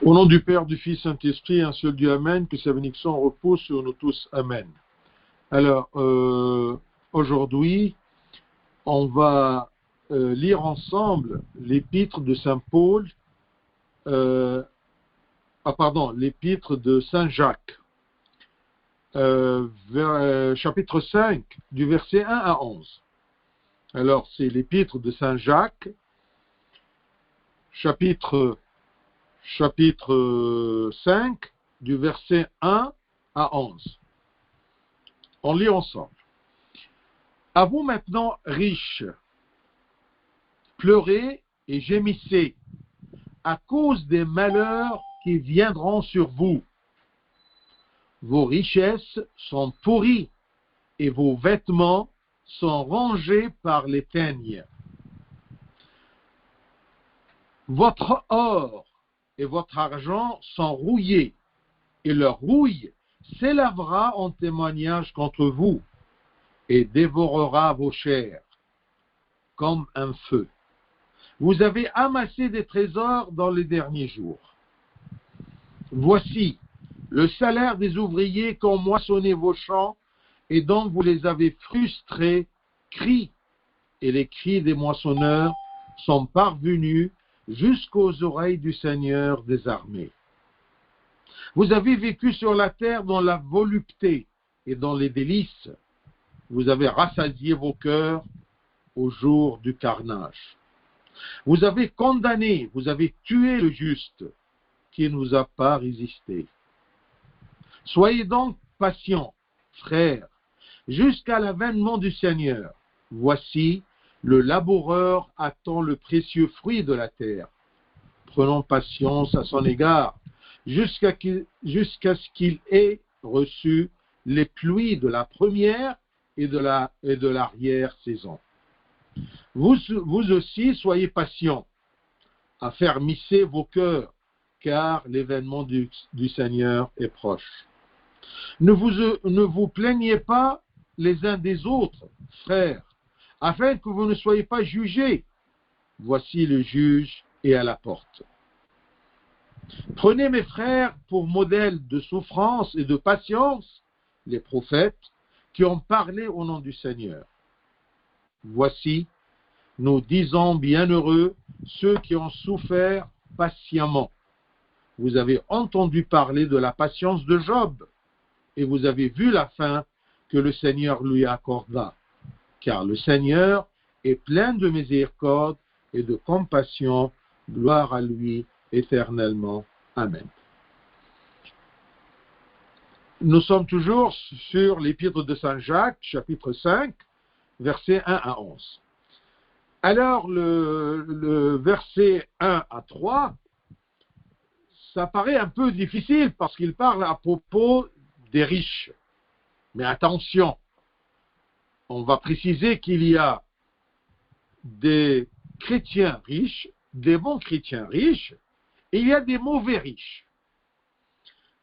Au nom du Père, du Fils, Saint-Esprit, un seul Dieu, Amen, que sa bénédiction repose sur nous tous, Amen. Alors, aujourd'hui, on va lire ensemble l'épître de Saint Paul, l'épître de Saint Jacques, chapitre 5, du verset 1 à 11. Alors, c'est l'épître de Saint Jacques, chapitre 5, du verset 1 à 11. On lit ensemble. À vous maintenant, riches, pleurez et gémissez à cause des malheurs qui viendront sur vous. Vos richesses sont pourries et vos vêtements sont rongés par les teignes. Votre or et votre argent sont rouillés, et leur rouille s'élèvera en témoignage contre vous, et dévorera vos chairs, comme un feu. Vous avez amassé des trésors dans les derniers jours. Voici, le salaire des ouvriers qui ont moissonné vos champs, et dont vous les avez frustrés, crie, et les cris des moissonneurs sont parvenus jusqu'aux oreilles du Seigneur des armées. Vous avez vécu sur la terre dans la volupté et dans les délices. Vous avez rassasié vos cœurs au jour du carnage. Vous avez condamné, vous avez tué le juste, qui ne vous a pas résisté. Soyez donc patients, frères, jusqu'à l'avènement du Seigneur. Voici, le laboureur attend le précieux fruit de la terre. Prenons patience à son égard, jusqu'à ce qu'il ait reçu les pluies de la première et de l'arrière-saison. Vous aussi, soyez patients, affermissez vos cœurs, car l'événement du Seigneur est proche. Ne vous plaignez pas les uns des autres, frères, afin que vous ne soyez pas jugés. Voici le juge est à la porte. Prenez mes frères pour modèle de souffrance et de patience les prophètes qui ont parlé au nom du Seigneur. Voici, nous disons bienheureux ceux qui ont souffert patiemment. Vous avez entendu parler de la patience de Job, et vous avez vu la fin que le Seigneur lui accorda. Car le Seigneur est plein de miséricorde et de compassion. Gloire à lui éternellement. Amen. Nous sommes toujours sur l'épître de Saint Jacques, chapitre 5, versets 1 à 11. Alors, le verset 1 à 3, ça paraît un peu difficile parce qu'il parle à propos des riches. Mais attention, on va préciser qu'il y a des chrétiens riches, des bons chrétiens riches, et il y a des mauvais riches.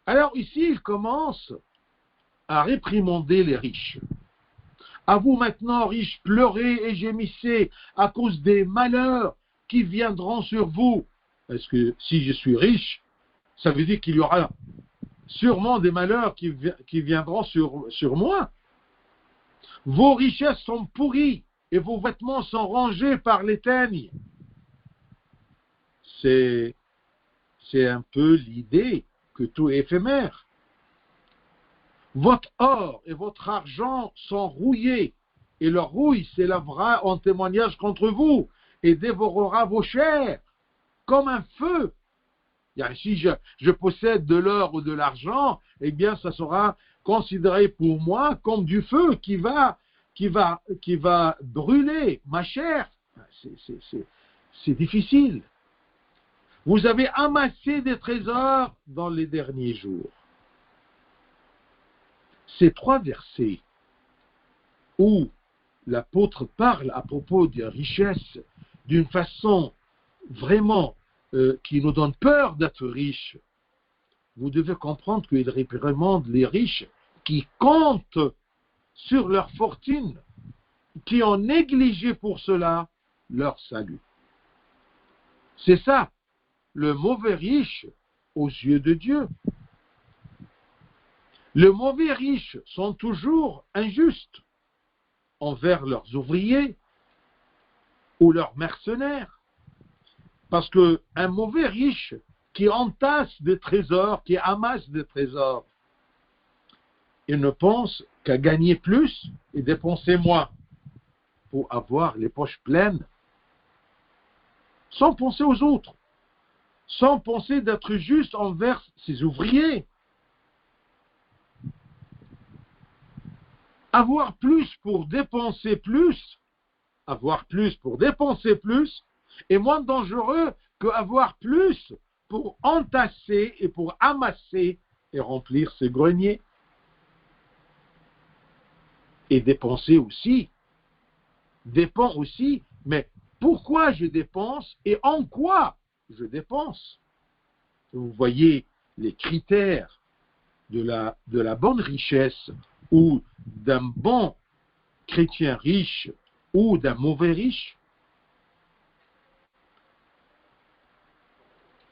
Alors ici, il commence à réprimander les riches. À vous maintenant, riches, pleurez et gémissez à cause des malheurs qui viendront sur vous. Est-ce que si je suis riche, ça veut dire qu'il y aura sûrement des malheurs qui viendront sur moi? Vos richesses sont pourries et vos vêtements sont rongés par les teignes. C'est un peu l'idée que tout est éphémère. Votre or et votre argent sont rouillés, et leur rouille s'élèvera en témoignage contre vous, et dévorera vos chairs, comme un feu. Si je possède de l'or ou de l'argent, eh bien, ça sera considéré pour moi comme du feu qui va brûler ma chair. C'est difficile. Vous avez amassé des trésors dans les derniers jours. Ces trois versets où l'apôtre parle à propos des richesses d'une façon vraiment qui nous donne peur d'être riches, vous devez comprendre qu'il réprimande les riches qui comptent sur leur fortune, qui ont négligé pour cela leur salut. C'est ça. Le mauvais riche, aux yeux de Dieu. Les mauvais riches sont toujours injustes envers leurs ouvriers ou leurs mercenaires. Parce qu'un mauvais riche qui entasse des trésors, qui amasse des trésors, il ne pense qu'à gagner plus et dépenser moins pour avoir les poches pleines, sans penser aux autres, sans penser d'être juste envers ses ouvriers. Avoir plus pour dépenser plus, avoir plus pour dépenser plus, est moins dangereux qu'avoir plus pour entasser et pour amasser et remplir ses greniers. Et dépenser aussi, dépend aussi, mais pourquoi je dépense et en quoi je dépense? Vous voyez les critères de la bonne richesse ou d'un bon chrétien riche ou d'un mauvais riche.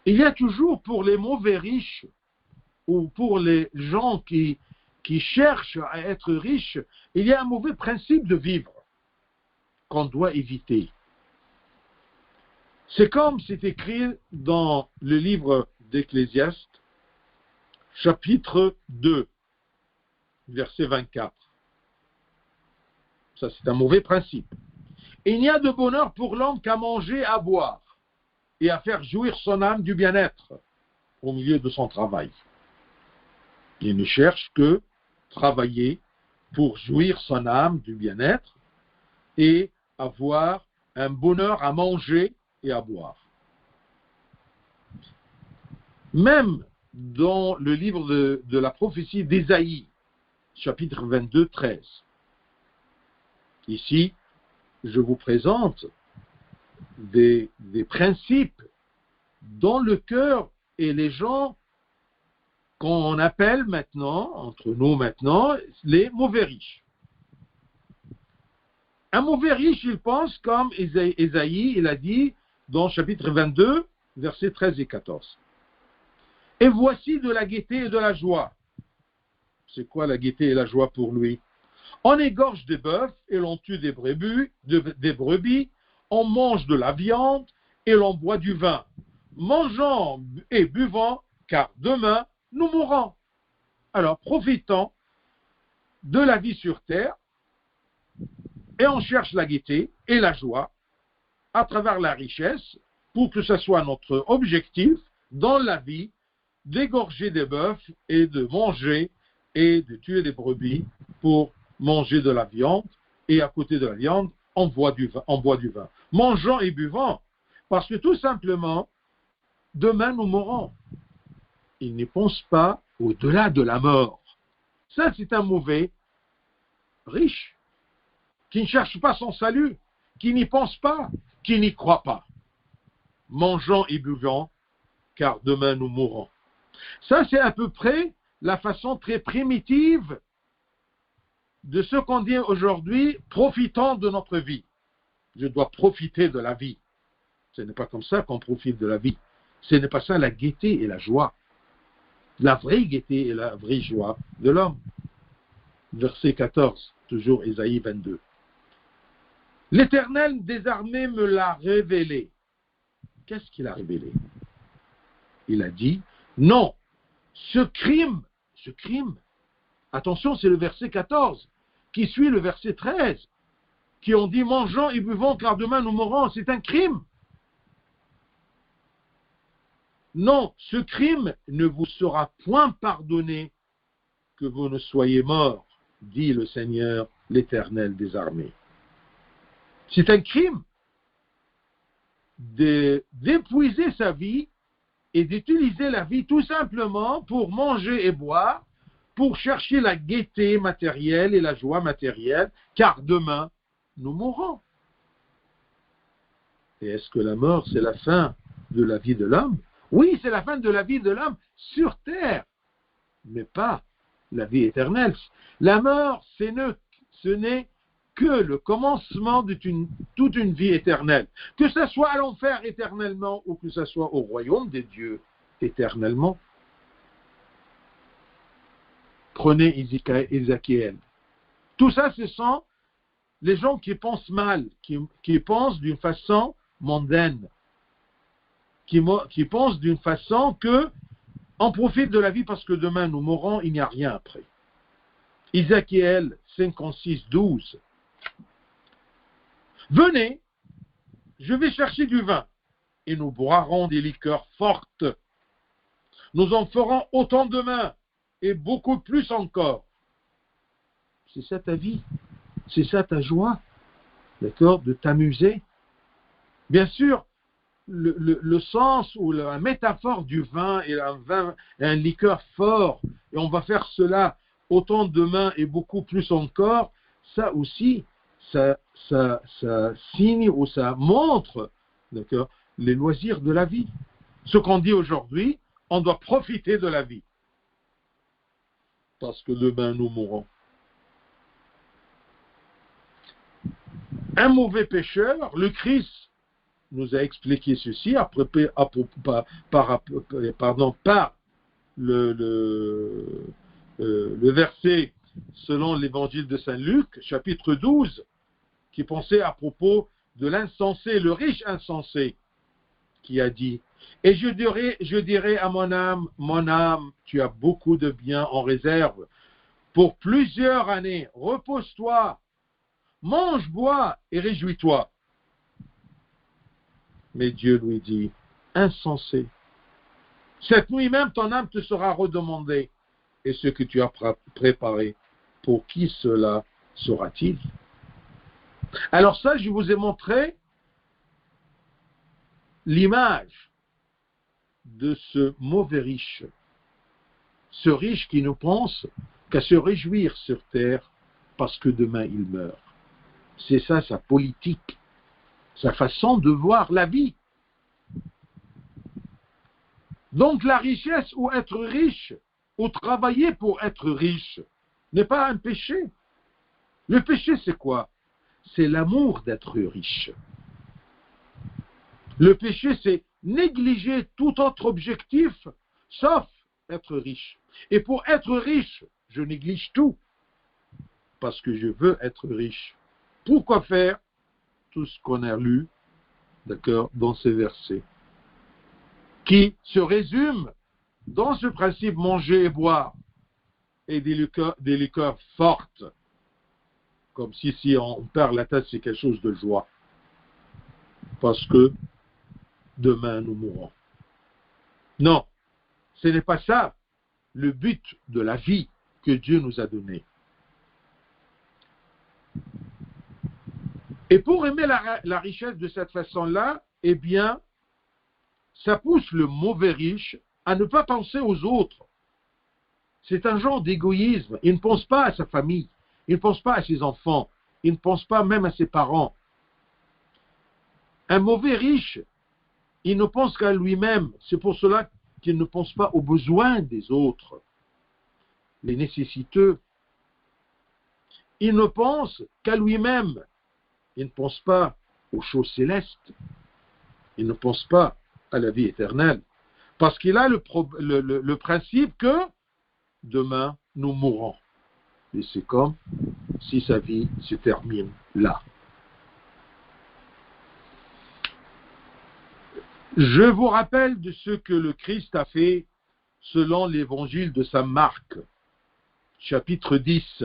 Il y a toujours pour les mauvais riches ou pour les gens qui cherchent à être riches, il y a un mauvais principe de vivre qu'on doit éviter. C'est comme c'est écrit dans le livre d'Ecclésiaste, chapitre 2, verset 24. Ça, c'est un mauvais principe. Il n'y a de bonheur pour l'homme qu'à manger, à boire et à faire jouir son âme du bien-être au milieu de son travail. Il ne cherche que travailler pour jouir son âme du bien-être et avoir un bonheur à manger et à boire. Même dans le livre de la prophétie d'Ésaïe, chapitre 22, 13. Ici, je vous présente des principes dans le cœur et les gens qu'on appelle maintenant, entre nous maintenant, les mauvais riches. Un mauvais riche, il pense comme Ésaïe, il a dit dans chapitre 22, versets 13 et 14. Et voici de la gaieté et de la joie. C'est quoi la gaieté et la joie pour lui? On égorge des bœufs et l'on tue des brebis, on mange de la viande et l'on boit du vin, mangeant et buvant, car demain nous mourrons. Alors profitons de la vie sur terre et on cherche la gaieté et la joie à travers la richesse pour que ce soit notre objectif dans la vie d'égorger des bœufs et de manger et de tuer des brebis pour manger de la viande, et à côté de la viande, on boit du vin. Mangeant et buvant, parce que tout simplement, demain nous mourrons. Il ne pense pas au-delà de la mort. Ça, c'est un mauvais riche, qui ne cherche pas son salut, qui n'y pense pas, qui n'y croit pas. Mangeant et buvant, car demain nous mourrons. Ça, c'est à peu près la façon très primitive de ce qu'on dit aujourd'hui, profitons de notre vie. Je dois profiter de la vie. Ce n'est pas comme ça qu'on profite de la vie. Ce n'est pas ça la gaieté et la joie. La vraie gaieté et la vraie joie de l'homme. Verset 14, toujours Ésaïe 22. L'Éternel des armées me l'a révélé. Qu'est-ce qu'il a révélé? Il a dit, non, ce crime, attention, c'est le verset 14, qui suit le verset 13, qui ont dit, mangeons et buvons, car demain nous mourrons, c'est un crime. Non, ce crime ne vous sera point pardonné que vous ne soyez morts, dit le Seigneur, l'Éternel des armées. C'est un crime d'épuiser sa vie et d'utiliser la vie tout simplement pour manger et boire, pour chercher la gaieté matérielle et la joie matérielle, car demain, nous mourrons. Et est-ce que la mort, c'est la fin de la vie de l'homme? Oui, c'est la fin de la vie de l'homme sur terre, mais pas la vie éternelle. La mort, ce n'est que le commencement de toute une vie éternelle. Que ce soit à l'enfer éternellement ou que ce soit au royaume des dieux éternellement. Prenez Ézéchiel. Tout ça, ce sont les gens qui pensent mal, qui pensent d'une façon mondaine, qui pensent d'une façon que on profite de la vie parce que demain nous mourrons, il n'y a rien après. Ézéchiel 56, 12. Venez, je vais chercher du vin et nous boirons des liqueurs fortes. Nous en ferons autant demain et beaucoup plus encore. C'est ça ta vie, c'est ça ta joie, d'accord, de t'amuser. Bien sûr, le sens ou la métaphore du vin est un liqueur fort, et on va faire cela autant demain et beaucoup plus encore, ça aussi, ça signe ou ça montre, d'accord, les loisirs de la vie. Ce qu'on dit aujourd'hui, on doit profiter de la vie, parce que demain nous mourrons. Un mauvais pécheur, le Christ nous a expliqué ceci par le verset selon l'évangile de Saint Luc, chapitre 12, qui pensait à propos de l'insensé, le riche insensé, qui a dit, « Et je dirai à mon âme, tu as beaucoup de biens en réserve. Pour plusieurs années, repose-toi, mange, bois et réjouis-toi. » Mais Dieu lui dit, « Insensé, cette nuit même ton âme te sera redemandée, et ce que tu as préparé, pour qui cela sera-t-il » Alors ça, je vous ai montré l'image de ce mauvais riche, ce riche qui ne pense qu'à se réjouir sur terre parce que demain il meurt. C'est ça sa politique, sa façon de voir la vie. Donc la richesse ou être riche, ou travailler pour être riche, n'est pas un péché. Le péché c'est quoi? C'est l'amour d'être riche. Le péché c'est négliger tout autre objectif, sauf être riche. Et pour être riche, je néglige tout, parce que je veux être riche. Pourquoi faire tout ce qu'on a lu, d'accord, dans ces versets, qui se résument dans ce principe manger et boire, et des liqueurs fortes, comme si on perd la tête, c'est quelque chose de joie, parce que demain nous mourrons. Non, ce n'est pas ça le but de la vie que Dieu nous a donnée. Et pour aimer la richesse de cette façon-là, eh bien, ça pousse le mauvais riche à ne pas penser aux autres. C'est un genre d'égoïsme. Il ne pense pas à sa famille, il ne pense pas à ses enfants, il ne pense pas même à ses parents. Un mauvais riche, il ne pense qu'à lui-même. C'est pour cela qu'il ne pense pas aux besoins des autres, les nécessiteux. Il ne pense qu'à lui-même. Il ne pense pas aux choses célestes. Il ne pense pas à la vie éternelle. Parce qu'il a le principe que demain, nous mourrons. Et c'est comme si sa vie se termine là. Je vous rappelle de ce que le Christ a fait selon l'évangile de saint Marc, chapitre 10,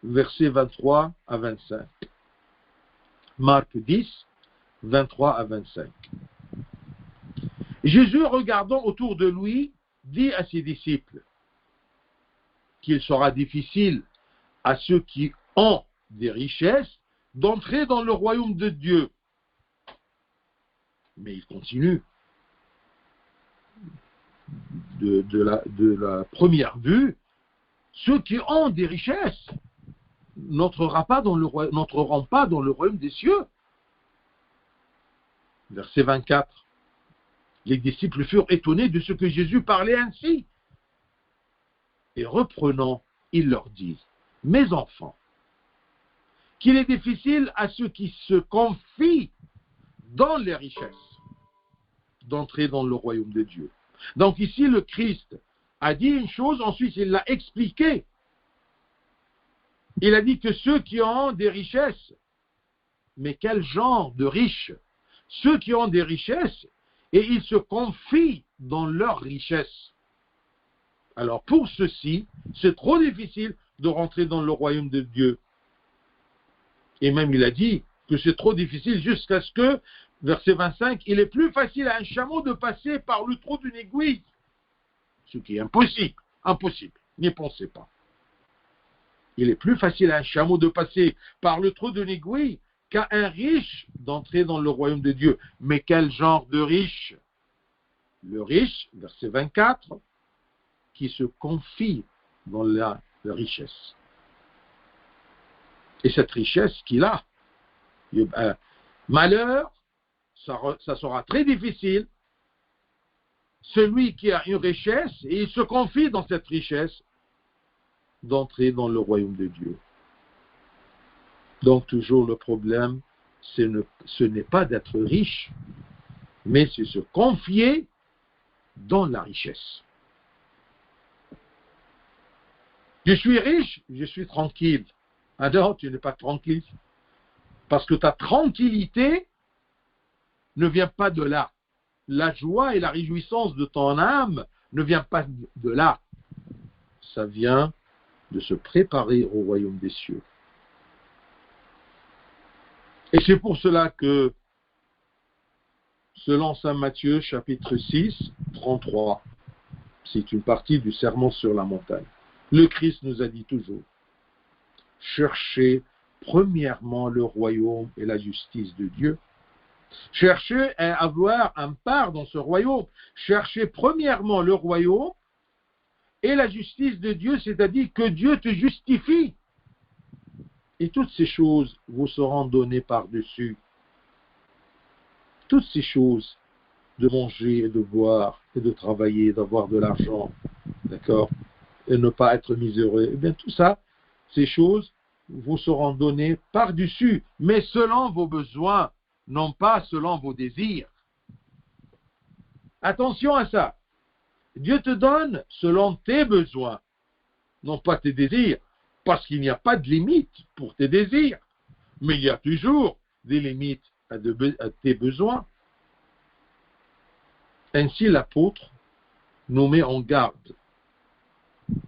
versets 23 à 25. Marc 10, 23 à 25. Jésus, regardant autour de lui, dit à ses disciples qu'il sera difficile à ceux qui ont des richesses d'entrer dans le royaume de Dieu. Mais il continue. De la première vue, ceux qui ont des richesses n'entreront pas dans le royaume des cieux. Verset 24. Les disciples furent étonnés de ce que Jésus parlait ainsi. Et reprenant, il leur dit, « Mes enfants, qu'il est difficile à ceux qui se confient dans les richesses d'entrer dans le royaume de Dieu. Donc ici, le Christ a dit une chose, ensuite il l'a expliqué. Il a dit que ceux qui ont des richesses, mais quel genre de riches? Ceux qui ont des richesses, et ils se confient dans leurs richesses. Alors pour ceux-ci, c'est trop difficile de rentrer dans le royaume de Dieu. Et même il a dit que c'est trop difficile jusqu'à ce que, verset 25, il est plus facile à un chameau de passer par le trou d'une aiguille. Ce qui est impossible, impossible, n'y pensez pas. Il est plus facile à un chameau de passer par le trou d'une aiguille qu'à un riche d'entrer dans le royaume de Dieu. Mais quel genre de riche? Le riche, verset 24, qui se confie dans la richesse. Et cette richesse qu'il a, malheur, ça sera très difficile. Celui qui a une richesse, et il se confie dans cette richesse, d'entrer dans le royaume de Dieu. Donc toujours le problème, ce n'est pas d'être riche, mais c'est se confier dans la richesse. Je suis riche, je suis tranquille. Ah non, tu n'es pas tranquille. Parce que ta tranquillité ne vient pas de là. La joie et la réjouissance de ton âme ne vient pas de là. Ça vient de se préparer au royaume des cieux. Et c'est pour cela que, selon saint Matthieu, chapitre 6, 33, c'est une partie du sermon sur la montagne. Le Christ nous a dit toujours, cherchez premièrement le royaume et la justice de Dieu. Cherchez à avoir un part dans ce royaume. Cherchez premièrement le royaume et la justice de Dieu, c'est-à-dire que Dieu te justifie. Et toutes ces choses vous seront données par-dessus. Toutes ces choses de manger et de boire et de travailler, d'avoir de l'argent, d'accord, et ne pas être miséreux, eh bien tout ça, ces choses vous seront données par-dessus, mais selon vos besoins, non pas selon vos désirs. Attention à ça. Dieu te donne selon tes besoins, non pas tes désirs, parce qu'il n'y a pas de limite pour tes désirs, mais il y a toujours des limites à tes besoins. Ainsi, l'apôtre nous met en garde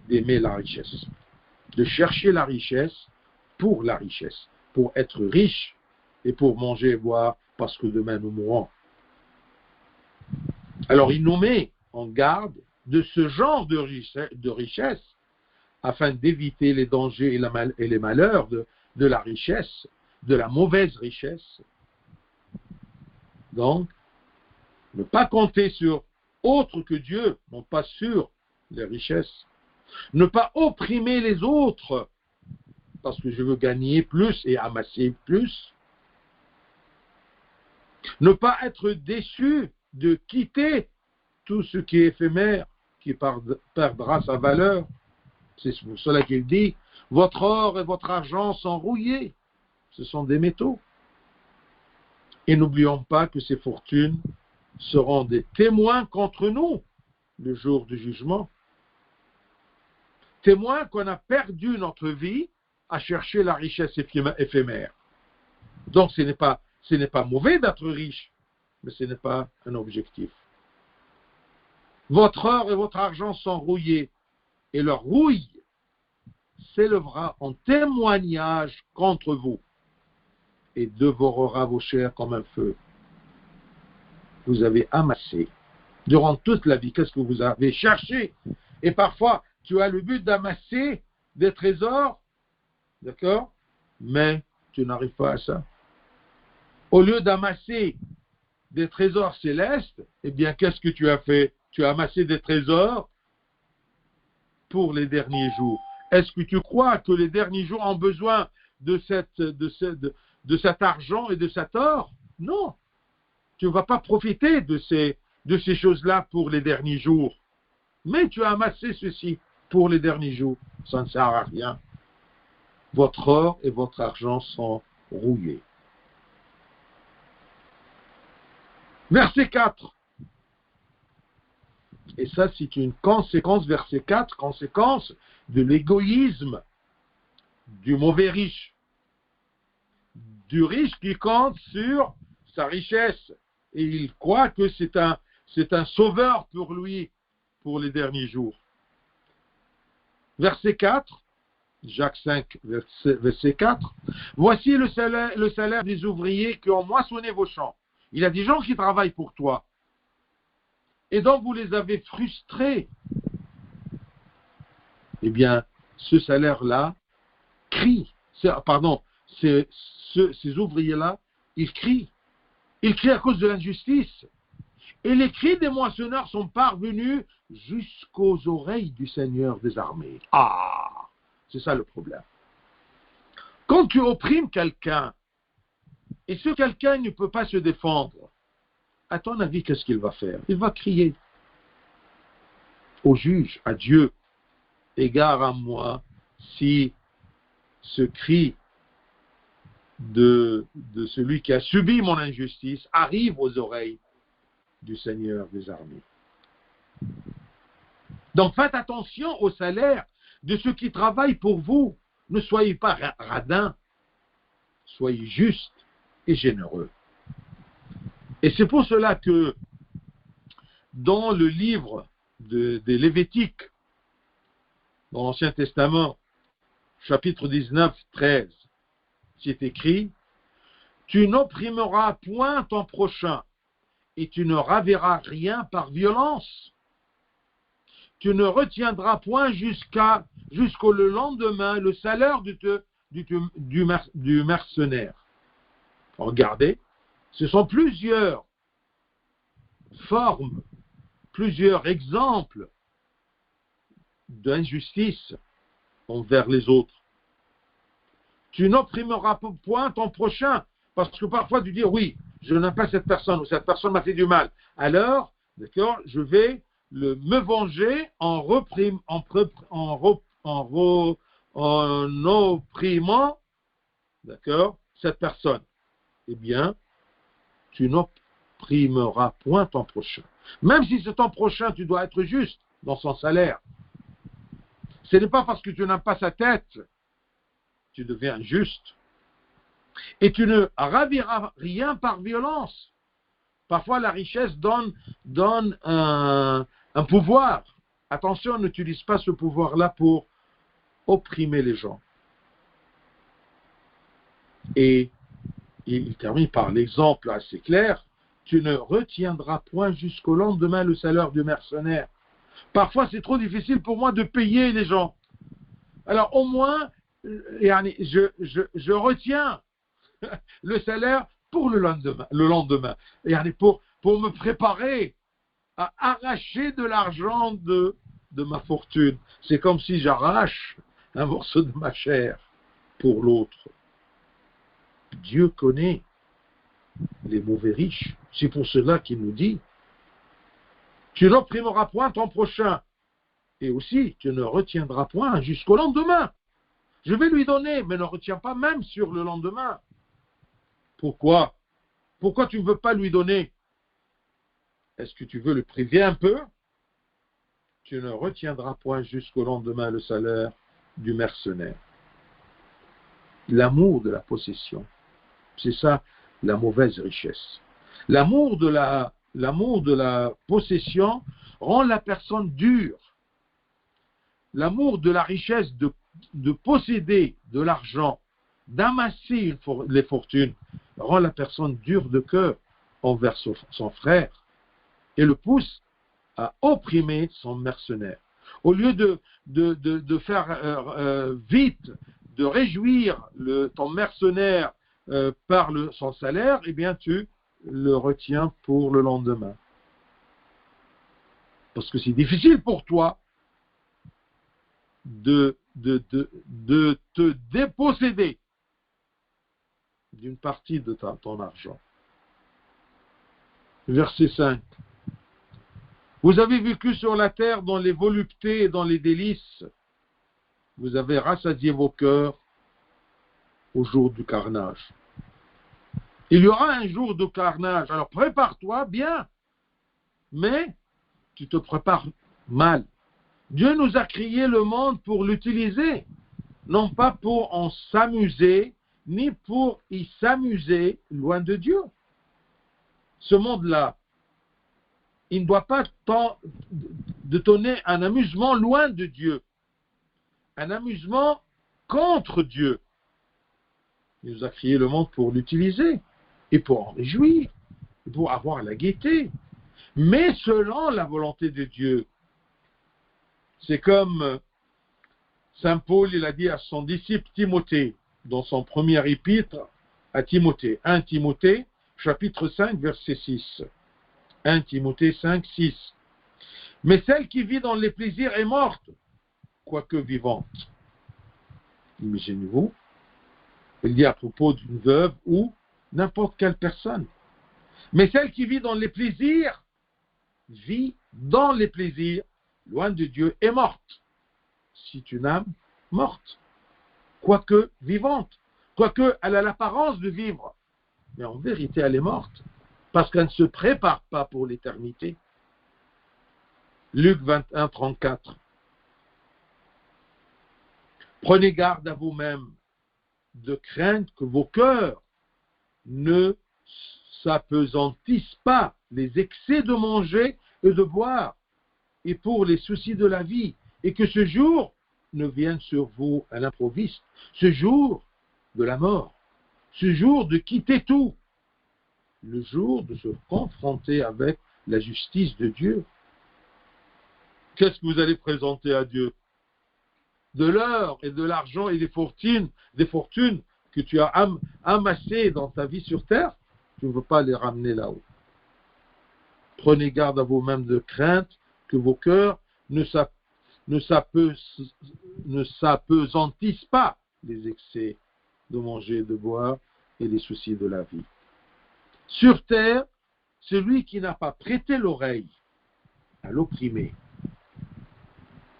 d'aimer la richesse, de chercher la richesse, pour être riche et pour manger et boire, parce que demain nous mourrons. Alors il nous met en garde de ce genre de richesse, afin d'éviter les dangers et les malheurs de la richesse, de la mauvaise richesse. Donc, ne pas compter sur autre que Dieu, non pas sur les richesses. Ne pas opprimer les autres, parce que je veux gagner plus et amasser plus. Ne pas être déçu de quitter tout ce qui est éphémère, qui perdra sa valeur. C'est pour cela qu'il dit, votre or et votre argent sont rouillés. Ce sont des métaux. Et n'oublions pas que ces fortunes seront des témoins contre nous le jour du jugement. Témoins qu'on a perdu notre vie à chercher la richesse éphémère. Donc ce n'est pas mauvais d'être riche, mais ce n'est pas un objectif. Votre or et votre argent sont rouillés, et leur rouille s'élèvera en témoignage contre vous et dévorera vos chairs comme un feu. Vous avez amassé durant toute la vie. Qu'est-ce que vous avez cherché? Et parfois, tu as le but d'amasser des trésors, d'accord? Mais tu n'arrives pas à ça. Au lieu d'amasser des trésors célestes, eh bien, qu'est-ce que tu as fait? Tu as amassé des trésors pour les derniers jours. Est-ce que tu crois que les derniers jours ont besoin de cet argent et de cet or? Non. Tu ne vas pas profiter de ces choses-là pour les derniers jours. Mais tu as amassé ceci pour les derniers jours. Ça ne sert à rien. Votre or et votre argent sont rouillés. Verset 4. Et ça, c'est une conséquence, verset 4, conséquence de l'égoïsme du mauvais riche. Du riche qui compte sur sa richesse. Et il croit que c'est un sauveur pour lui, pour les derniers jours. Verset 4, Jacques 5, verset 4. Voici le salaire des ouvriers qui ont moissonné vos champs. Il y a des gens qui travaillent pour toi. Et donc vous les avez frustrés. Eh bien, ce salaire-là crie. Ces ouvriers-là, ils crient. Ils crient à cause de l'injustice. Et les cris des moissonneurs sont parvenus jusqu'aux oreilles du Seigneur des armées. Ah, c'est ça le problème. Quand tu opprimes quelqu'un, et ce quelqu'un ne peut pas se défendre, à ton avis, qu'est-ce qu'il va faire? Il va crier au juge, à Dieu, égare à moi, si ce cri de celui qui a subi mon injustice arrive aux oreilles du Seigneur des armées. Donc faites attention au salaire de ceux qui travaillent pour vous. Ne soyez pas radins, soyez justes et généreux. Et c'est pour cela que dans le livre des Lévitiques, dans l'Ancien Testament, chapitre 19, 13, c'est écrit « Tu n'opprimeras point ton prochain, et tu ne raviras rien par violence. Tu ne retiendras point jusqu'au lendemain le salaire du mercenaire. » Regardez, ce sont plusieurs formes, plusieurs exemples d'injustice envers les autres. Tu n'opprimeras point ton prochain, parce que parfois tu dis oui, je n'aime pas cette personne, ou cette personne m'a fait du mal. Alors, d'accord, je vais me venger en opprimant, d'accord, cette personne. Eh bien, tu n'opprimeras point ton prochain. Même si c'est ton prochain, tu dois être juste dans son salaire. Ce n'est pas parce que tu n'as pas sa tête, tu deviens juste. Et tu ne raviras rien par violence. Parfois, la richesse donne un pouvoir. Attention, n'utilise pas ce pouvoir-là pour opprimer les gens. Et il termine par l'exemple assez clair. Tu ne retiendras point jusqu'au lendemain le salaire du mercenaire. Parfois, c'est trop difficile pour moi de payer les gens. Alors, au moins, je retiens le salaire pour le lendemain. Pour me préparer à arracher de l'argent de ma fortune. C'est comme si j'arrache un morceau de ma chair pour l'autre. Dieu connaît les mauvais riches. C'est pour cela qu'il nous dit tu n'opprimeras point ton prochain. Et aussi, tu ne retiendras point jusqu'au lendemain. Je vais lui donner, mais ne retiens pas même sur le lendemain. Pourquoi? Pourquoi tu ne veux pas lui donner? Est-ce que tu veux le priver un peu? Tu ne retiendras point jusqu'au lendemain le salaire du mercenaire. L'amour de la possession. C'est ça, la mauvaise richesse. L'amour de la possession rend la personne dure. L'amour de la richesse, de posséder de l'argent, d'amasser les fortunes, rend la personne dure de cœur envers son frère et le pousse à opprimer son mercenaire. Au lieu de faire vite, de réjouir ton mercenaire par son salaire, eh bien tu le retiens pour le lendemain. Parce que c'est difficile pour toi de te déposséder d'une partie de ton argent. Verset 5. Vous avez vécu sur la terre dans les voluptés et dans les délices. Vous avez rassasié vos cœurs au jour du carnage. Il y aura un jour de carnage. Alors prépare-toi bien. Mais tu te prépares mal. Dieu nous a créé le monde pour l'utiliser, non pas pour en s'amuser, ni pour y s'amuser loin de Dieu. Ce monde-là, il ne doit pas de donner un amusement loin de Dieu, un amusement contre Dieu. Il nous a créé le monde pour l'utiliser et pour en réjouir, et pour avoir la gaieté, mais selon la volonté de Dieu. C'est comme Saint Paul, il a dit à son disciple Timothée, dans son premier épître à Timothée, 1 Timothée, chapitre 5, verset 6. 1 Timothée 5, 6. Mais celle qui vit dans les plaisirs est morte, quoique vivante. Imaginez-vous, il dit à propos d'une veuve ou n'importe quelle personne. Mais celle qui vit dans les plaisirs, loin de Dieu, est morte. C'est une âme morte, quoique vivante, quoique elle a l'apparence de vivre. Mais en vérité, elle est morte, parce qu'elle ne se prépare pas pour l'éternité. Luc 21, 34. Prenez garde à vous-même, de crainte que vos cœurs ne s'apesantissent pas les excès de manger et de boire, et pour les soucis de la vie, et que ce jour ne vienne sur vous à l'improviste, ce jour de la mort, ce jour de quitter tout, le jour de se confronter avec la justice de Dieu. Qu'est-ce que vous allez présenter à Dieu? De l'or et de l'argent et des fortunes que tu as amassées dans ta vie sur terre, tu ne veux pas les ramener là-haut. Prenez garde à vous-même de crainte que vos cœurs ne s'apesantissent pas les excès de manger, de boire et les soucis de la vie. Sur terre, celui qui n'a pas prêté l'oreille à l'opprimé,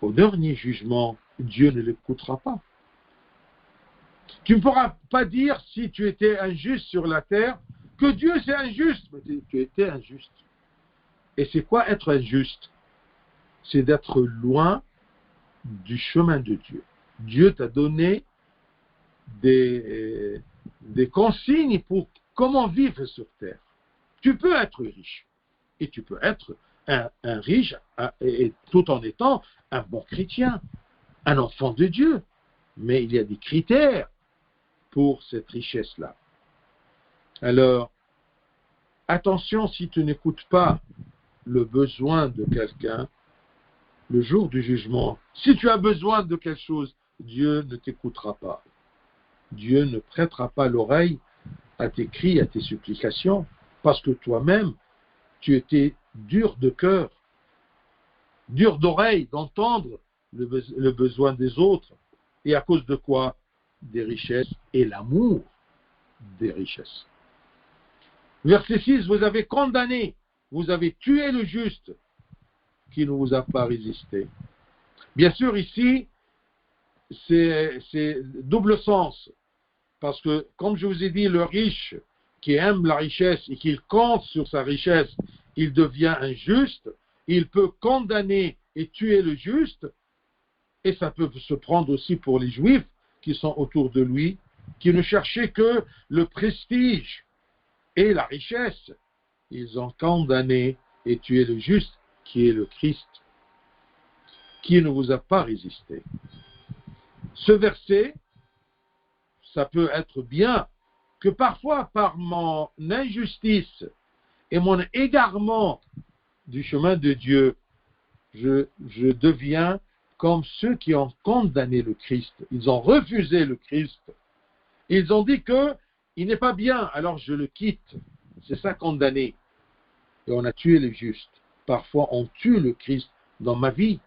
au dernier jugement, Dieu ne l'écoutera pas. Tu ne pourras pas dire, si tu étais injuste sur la terre, que Dieu c'est injuste. Mais tu étais injuste. Et c'est quoi être injuste? C'est d'être loin du chemin de Dieu. Dieu t'a donné des consignes pour comment vivre sur terre. Tu peux être riche. Et tu peux être un riche et tout en étant un bon chrétien, un enfant de Dieu. Mais il y a des critères pour cette richesse-là. Alors, attention si tu n'écoutes pas le besoin de quelqu'un, le jour du jugement, si tu as besoin de quelque chose, Dieu ne t'écoutera pas. Dieu ne prêtera pas l'oreille à tes cris, à tes supplications, parce que toi-même, tu étais dur de cœur, dur d'oreille, d'entendre le besoin des autres. Et à cause de quoi? Des richesses et l'amour des richesses. Verset 6, vous avez condamné, vous avez tué le juste qui ne vous a pas résisté. Bien sûr, ici, c'est double sens. Parce que, comme je vous ai dit, le riche qui aime la richesse et qui compte sur sa richesse, il devient injuste, il peut condamner et tuer le juste, et ça peut se prendre aussi pour les Juifs qui sont autour de lui, qui ne cherchaient que le prestige et la richesse. Ils ont condamné et tué le juste, qui est le Christ, qui ne vous a pas résisté. Ce verset, ça peut être bien que parfois par mon injustice et mon égarement du chemin de Dieu, je deviens comme ceux qui ont condamné le Christ. Ils ont refusé le Christ. Ils ont dit qu'il n'est pas bien, alors je le quitte. C'est ça, condamner. Et on a tué le juste. Parfois, on tue le Christ dans ma vie.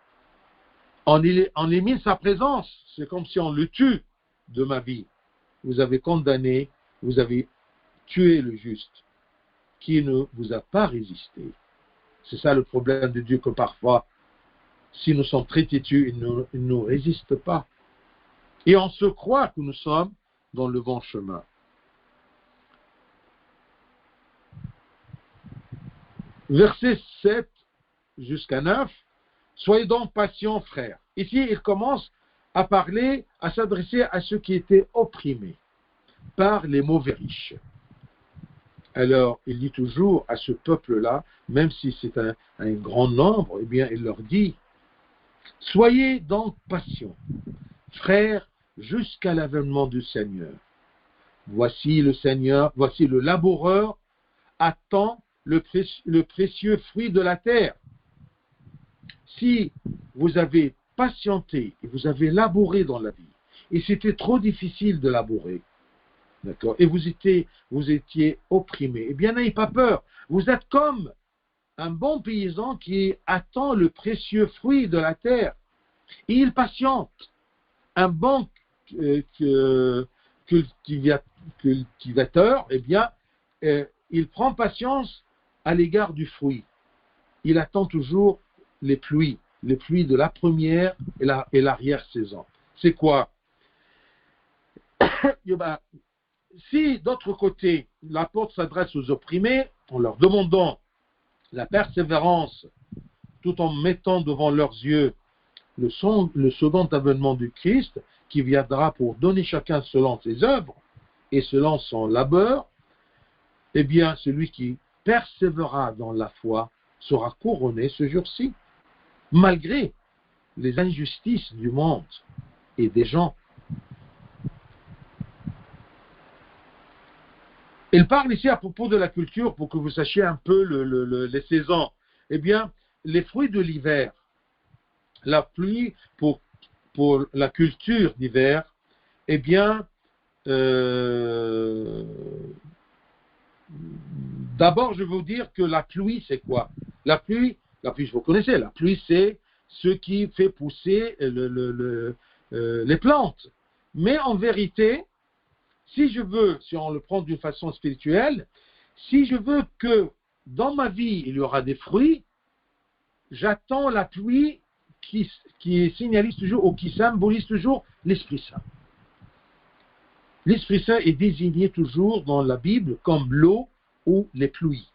On élimine sa présence. C'est comme si on le tue de ma vie. Vous avez condamné, vous avez tué le juste, qui ne vous a pas résisté. C'est ça le problème de Dieu, que parfois, si nous sommes très têtus, il ne nous résiste pas. Et on se croit que nous sommes dans le bon chemin. Verset 7 jusqu'à 9. Soyez donc patients, frères. Ici, il commence à parler, à s'adresser à ceux qui étaient opprimés par les mauvais riches. Alors, il dit toujours à ce peuple-là, même si c'est un grand nombre, eh bien, il leur dit, soyez donc patients, frères, jusqu'à l'avènement du Seigneur. Voici le Seigneur, voici le laboureur attend le précieux fruit de la terre. Si vous avez patienté et vous avez labouré dans la vie, et c'était trop difficile de labourer, d'accord, et vous étiez opprimé, eh bien, n'ayez pas peur. Vous êtes comme un bon paysan qui attend le précieux fruit de la terre. Et il patiente. Un bon cultivateur, eh bien, il prend patience à l'égard du fruit. Il attend toujours les pluies de la première et l'arrière-saison. C'est quoi? Si, d'autre côté, l'apôtre s'adresse aux opprimés en leur demandant la persévérance tout en mettant devant leurs yeux le second avènement du Christ qui viendra pour donner chacun selon ses œuvres et selon son labeur, eh bien, celui qui persévérera dans la foi sera couronné ce jour-ci, malgré les injustices du monde et des gens. Il parle ici à propos de la culture pour que vous sachiez un peu les saisons. Eh bien, les fruits de l'hiver, la pluie pour la culture d'hiver, eh bien, d'abord, je vais vous dire que la pluie, c'est quoi? La pluie, vous connaissez, la pluie, c'est ce qui fait pousser les plantes. Mais en vérité, si on le prend d'une façon spirituelle, si je veux que dans ma vie, il y aura des fruits, j'attends la pluie qui signalise toujours ou qui symbolise toujours l'Esprit Saint. L'Esprit Saint est désigné toujours dans la Bible comme l'eau ou les pluies.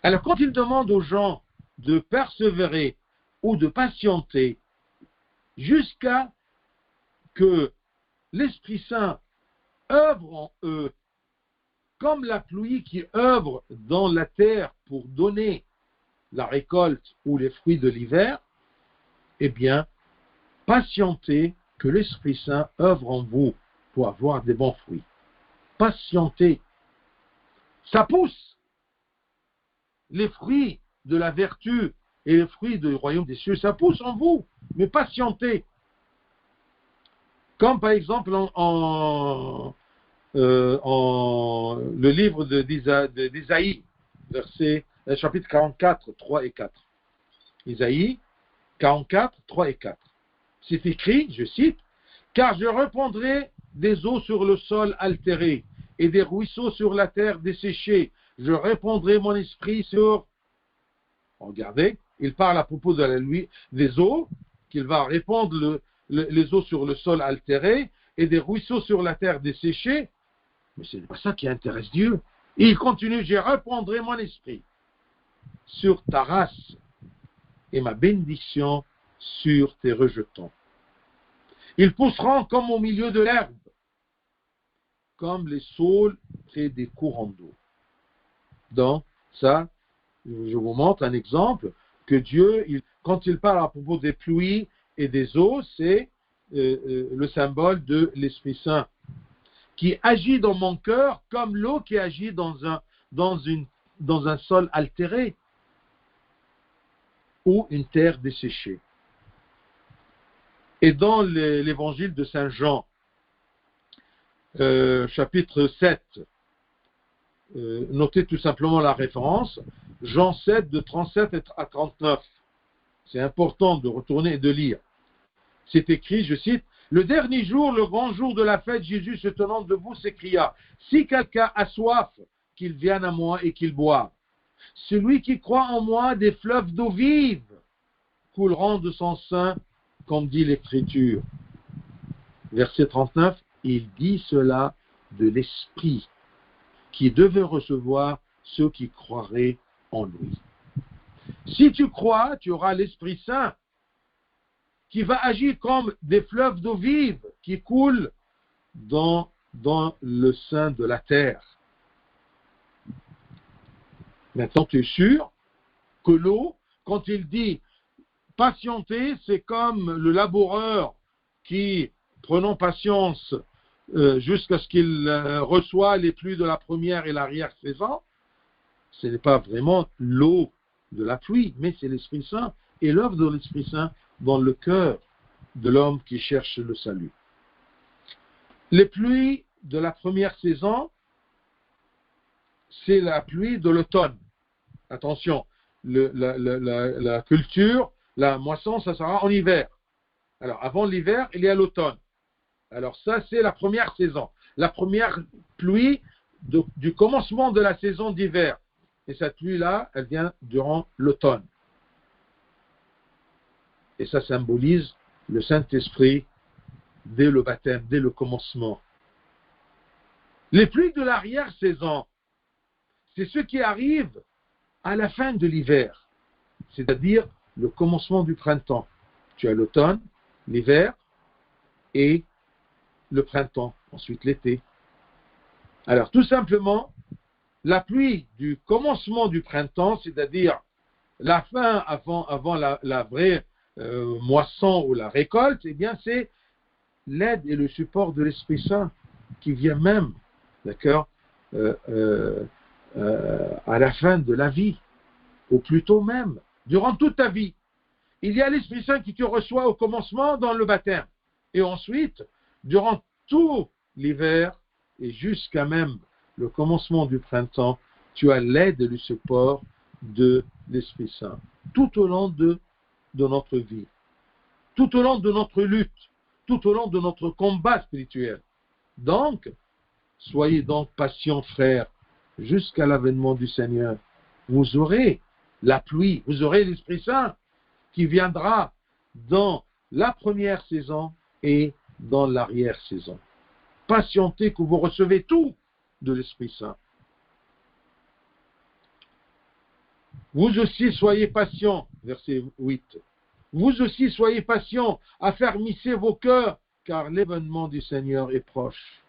Alors quand il demande aux gens de persévérer ou de patienter jusqu'à que l'Esprit Saint œuvre en eux comme la pluie qui œuvre dans la terre pour donner la récolte ou les fruits de l'hiver, eh bien, patientez que l'Esprit Saint œuvre en vous pour avoir des bons fruits. Patientez. Ça pousse. Les fruits de la vertu et les fruits du royaume des cieux, ça pousse en vous, mais patientez. Comme par exemple le livre d'Isaïe, chapitre 44, 3 et 4. Isaïe 44, 3 et 4. C'est écrit, je cite, « Car je répandrai des eaux sur le sol altéré et des ruisseaux sur la terre desséchée. Je répandrai mon esprit sur... » Regardez, il parle à propos des eaux, qu'il va répandre les eaux sur le sol altéré et des ruisseaux sur la terre desséchée. Mais ce n'est pas ça qui intéresse Dieu. Et il continue, « Je répandrai mon esprit sur ta race et ma bénédiction sur tes rejetons. Ils pousseront comme au milieu de l'herbe, comme les saules près des courants d'eau. » Donc, ça, je vous montre un exemple que Dieu, quand il parle à propos des pluies et des eaux, c'est le symbole de l'Esprit Saint qui agit dans mon cœur comme l'eau qui agit dans un sol altéré ou une terre desséchée. Et dans l'évangile de Saint Jean, chapitre 7, notez tout simplement la référence, Jean 7, de 37 à 39. C'est important de retourner et de lire. C'est écrit, je cite, « Le dernier jour, le grand jour de la fête, Jésus se tenant debout s'écria, « Si quelqu'un a soif, qu'il vienne à moi et qu'il boive. Celui qui croit en moi, des fleuves d'eau vive couleront de son sein, comme dit l'Écriture. » Verset 39, il dit cela de l'Esprit qui devait recevoir ceux qui croiraient en lui. Si tu crois, tu auras l'Esprit Saint qui va agir comme des fleuves d'eau vive qui coulent dans le sein de la terre. Maintenant, tu es sûr que l'eau, quand il dit patienter, c'est comme le laboureur qui, prenant patience jusqu'à ce qu'il reçoit les pluies de la première et l'arrière-saison, ce n'est pas vraiment l'eau de la pluie, mais c'est l'Esprit Saint et l'œuvre de l'Esprit Saint dans le cœur de l'homme qui cherche le salut. Les pluies de la première saison, c'est la pluie de l'automne. Attention, la culture, la moisson, ça sera en hiver. Alors, avant l'hiver, il y a l'automne. Alors, ça, c'est la première saison. La première pluie du commencement de la saison d'hiver. Et cette pluie-là, elle vient durant l'automne. Et ça symbolise le Saint-Esprit dès le baptême, dès le commencement. Les pluies de l'arrière-saison, c'est ce qui arrive à la fin de l'hiver, c'est-à-dire le commencement du printemps. Tu as l'automne, l'hiver et le printemps, ensuite l'été. Alors tout simplement, la pluie du commencement du printemps, c'est-à-dire la fin avant la vraie moisson ou la récolte, eh bien c'est l'aide et le support de l'Esprit Saint qui vient même, d'accord, à la fin de la vie, ou plutôt même, durant toute ta vie. Il y a l'Esprit Saint qui te reçoit au commencement dans le baptême. Et ensuite, durant tout l'hiver et jusqu'à même le commencement du printemps, tu as l'aide et le support de l'Esprit Saint. Tout au long de notre vie, tout au long de notre lutte, tout au long de notre combat spirituel. Donc, soyez donc patients, frères, jusqu'à l'avènement du Seigneur. Vous aurez la pluie, vous aurez l'Esprit Saint qui viendra dans la première saison et dans l'arrière-saison. Patientez que vous recevez tout de l'Esprit Saint. Vous aussi soyez patients, verset 8. Vous aussi soyez patients, affermissez vos cœurs, car l'événement du Seigneur est proche.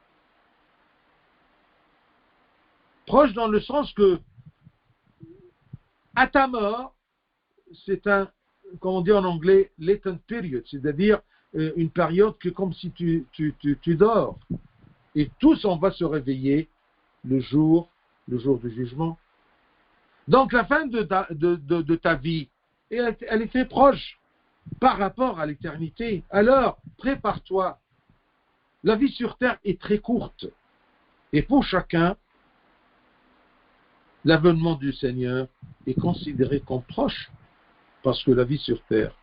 Proche dans le sens que, à ta mort, c'est un, comme on dit en anglais, latent period, c'est-à-dire une période que comme si tu dors. Et tous on va se réveiller le jour du jugement. Donc la fin de ta vie, elle est très proche par rapport à l'éternité. Alors, prépare-toi. La vie sur terre est très courte. Et pour chacun, l'avènement du Seigneur est considéré comme proche. Parce que la vie sur terre,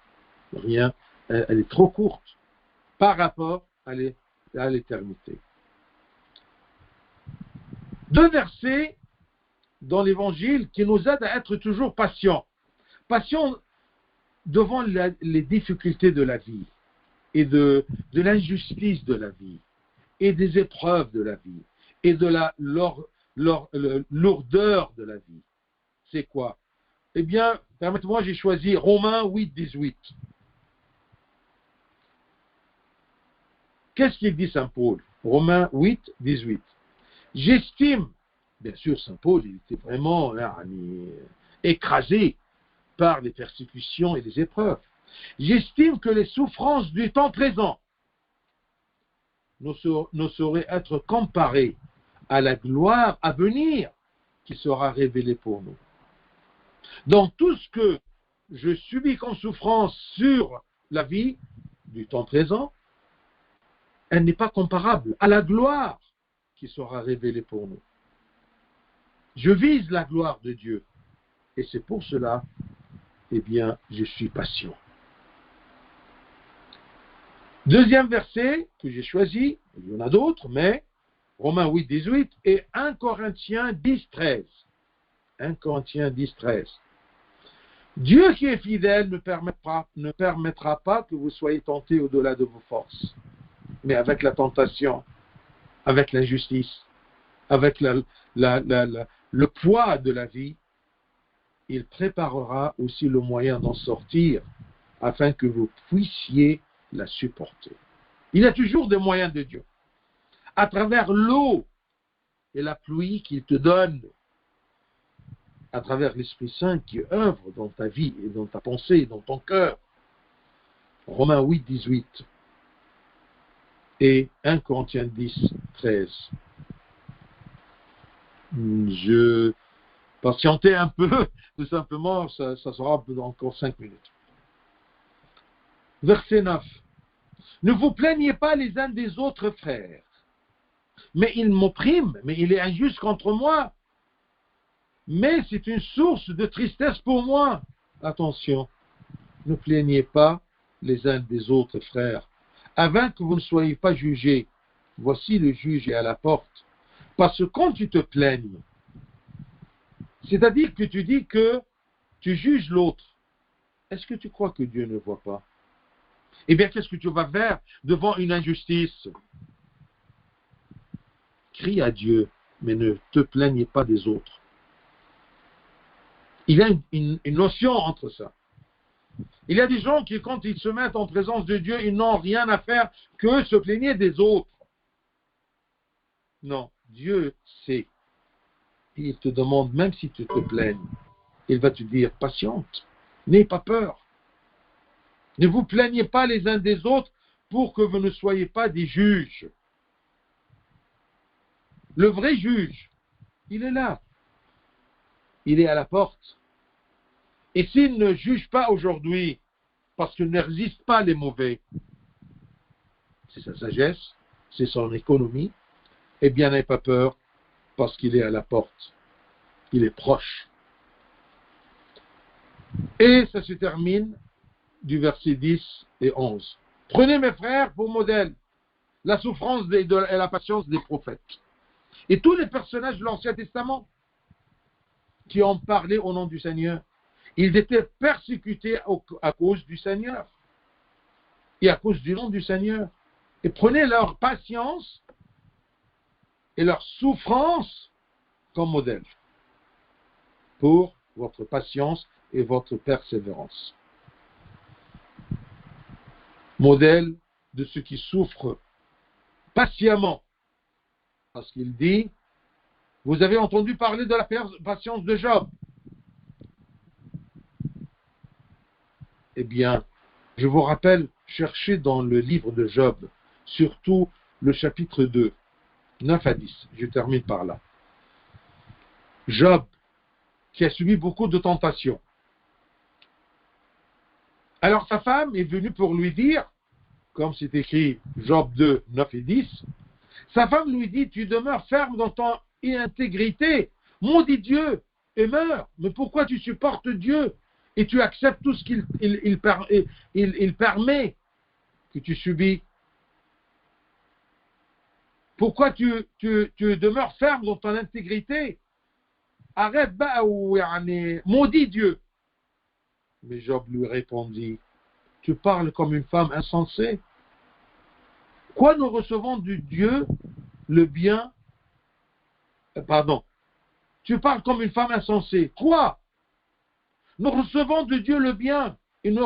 elle est trop courte par rapport à l'éternité. 2 versets dans l'Évangile qui nous aident à être toujours patients. Patients devant les difficultés de la vie et de l'injustice de la vie et des épreuves de la vie et de la lourdeur de la vie. C'est quoi? Eh bien, permettez-moi, j'ai choisi Romains 8, 18. Qu'est-ce qu'il dit Saint Paul? Romains 8, 18. J'estime, bien sûr, Saint Paul, il était vraiment écrasé par les persécutions et les épreuves. J'estime que les souffrances du temps présent ne sauraient être comparées à la gloire à venir qui sera révélée pour nous. Donc tout ce que je subis comme souffrance sur la vie du temps présent, elle n'est pas comparable à la gloire qui sera révélée pour nous. Je vise la gloire de Dieu et c'est pour cela, eh bien, je suis patient. Deuxième verset que j'ai choisi, il y en a d'autres, mais Romains 8, 18 et 1 Corinthiens 10, 13. 1 Corinthiens 10, 13. Dieu qui est fidèle ne permettra pas que vous soyez tentés au-delà de vos forces. Mais avec la tentation, avec l'injustice, avec le poids de la vie, il préparera aussi le moyen d'en sortir afin que vous puissiez la supporter. Il y a toujours des moyens de Dieu. À travers l'eau et la pluie qu'il te donne, à travers l'Esprit Saint qui œuvre dans ta vie et dans ta pensée et dans ton cœur. Romains 8, 18 et 1 Corinthiens 10, 13. Je patientais un peu, tout simplement, ça sera encore 5 minutes. Verset 9. Ne vous plaignez pas les uns des autres, frères, mais il m'opprime, mais il est injuste contre moi. Mais c'est une source de tristesse pour moi. Attention, ne plaignez pas les uns des autres, frères, afin que vous ne soyez pas jugés. Voici le juge est à la porte. Parce que quand tu te plaignes, c'est-à-dire que tu dis que tu juges l'autre, est-ce que tu crois que Dieu ne voit pas? Eh bien, qu'est-ce que tu vas faire devant une injustice? Crie à Dieu, mais ne te plaignez pas des autres. Il y a une notion entre ça. Il y a des gens qui, quand ils se mettent en présence de Dieu, ils n'ont rien à faire que se plaigner des autres. Non, Dieu sait. Il te demande, même si tu te plaignes, il va te dire, patiente, n'aie pas peur. Ne vous plaignez pas les uns des autres pour que vous ne soyez pas des juges. Le vrai juge, il est là. Il est à la porte. Et s'il ne juge pas aujourd'hui, parce qu'il ne résiste pas les mauvais, c'est sa sagesse, c'est son économie, eh bien n'ayez pas peur, parce qu'il est à la porte. Il est proche. Et ça se termine du verset 10 et 11. Prenez mes frères pour modèle la souffrance et la patience des prophètes. Et tous les personnages de l'Ancien Testament qui ont parlé au nom du Seigneur, ils étaient persécutés à cause du Seigneur et à cause du nom du Seigneur. Et prenez leur patience et leur souffrance comme modèle pour votre patience et votre persévérance. Modèle de ceux qui souffrent patiemment. Parce qu'il dit, vous avez entendu parler de la patience de Job. Eh bien, je vous rappelle, cherchez dans le livre de Job, surtout le chapitre 2, 9 à 10. Je termine par là. Job, qui a subi beaucoup de tentations. Alors sa femme est venue pour lui dire, comme c'est écrit Job 2, 9 et 10, sa femme lui dit, tu demeures ferme dans ton intégrité, maudis Dieu et meurs. Mais pourquoi tu supportes Dieu et tu acceptes tout ce qu'il permet que tu subis? Pourquoi tu demeures ferme dans ton intégrité? Arrête, maudis Dieu. Mais Job lui répondit, tu parles comme une femme insensée. Quoi, nous recevons du Dieu le bien? Pardon. Tu parles comme une femme insensée. Quoi? Nous recevons de Dieu le bien et nous ne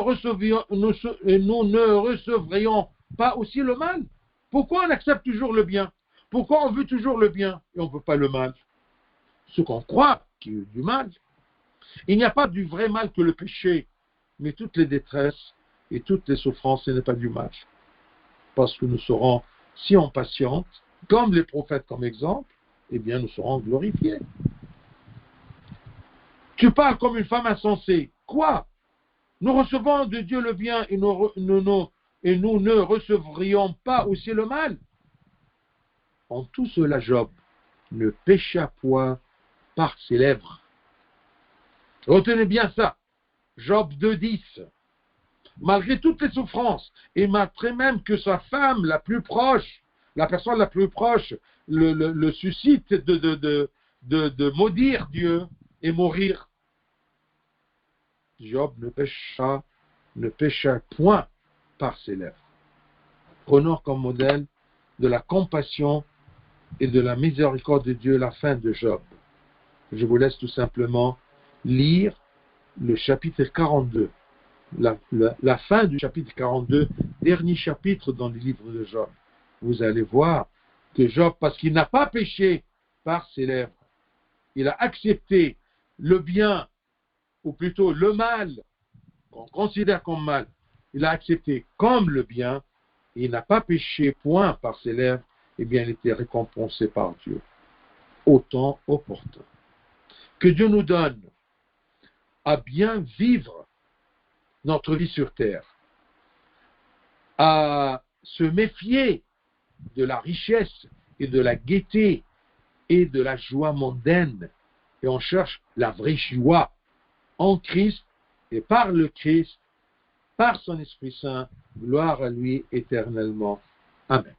recevrions pas aussi le mal? Pourquoi on accepte toujours le bien? Pourquoi on veut toujours le bien et on ne veut pas le mal? Ce qu'on croit qu'il y a du mal. Il n'y a pas du vrai mal que le péché, mais toutes les détresses et toutes les souffrances, ce n'est pas du mal. Parce que nous serons, si on patiente, comme les prophètes comme exemple, eh bien nous serons glorifiés. Tu parles comme une femme insensée. Quoi? Nous recevons de Dieu le bien et nous ne recevrions pas aussi le mal? En tout cela, Job ne pécha point par ses lèvres. Retenez bien ça. Job 2,10. Malgré toutes les souffrances, et malgré même que sa femme la plus proche, la personne la plus proche, le suscite de maudire Dieu et mourir, Job ne pécha point par ses lèvres. Prenons comme modèle de la compassion et de la miséricorde de Dieu la fin de Job. Je vous laisse tout simplement lire le chapitre 42, la fin du chapitre 42, dernier chapitre dans le livre de Job, vous allez voir que Job, parce qu'il n'a pas péché par ses lèvres, il a accepté le bien, ou plutôt le mal, qu'on considère comme mal, il a accepté comme le bien, et il n'a pas péché point par ses lèvres, eh bien il était récompensé par Dieu, au temps opportun. Que Dieu nous donne à bien vivre notre vie sur terre, à se méfier de la richesse et de la gaieté et de la joie mondaine, et on cherche la vraie joie en Christ et par le Christ, par son Esprit Saint, gloire à lui éternellement. Amen.